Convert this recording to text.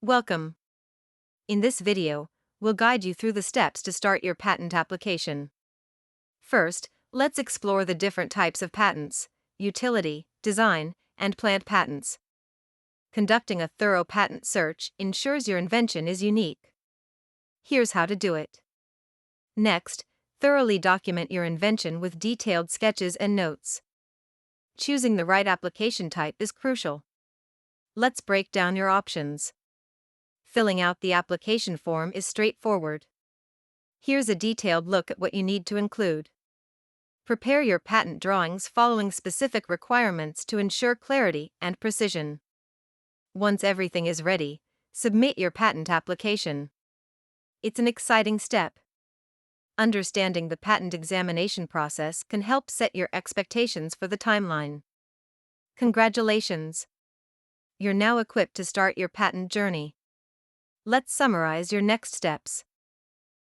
Welcome. In this video, we'll guide you through the steps to start your patent application. First, let's explore the different types of patents: utility, design, and plant patents. Conducting a thorough patent search ensures your invention is unique. Here's how to do it. Next, thoroughly document your invention with detailed sketches and notes. Choosing the right application type is crucial. Let's break down your options. Filling out the application form is straightforward. Here's a detailed look at what you need to include. Prepare your patent drawings following specific requirements to ensure clarity and precision. Once everything is ready, submit your patent application. It's an exciting step. Understanding the patent examination process can help set your expectations for the timeline. Congratulations! You're now equipped to start your patent journey. Let's summarize your next steps.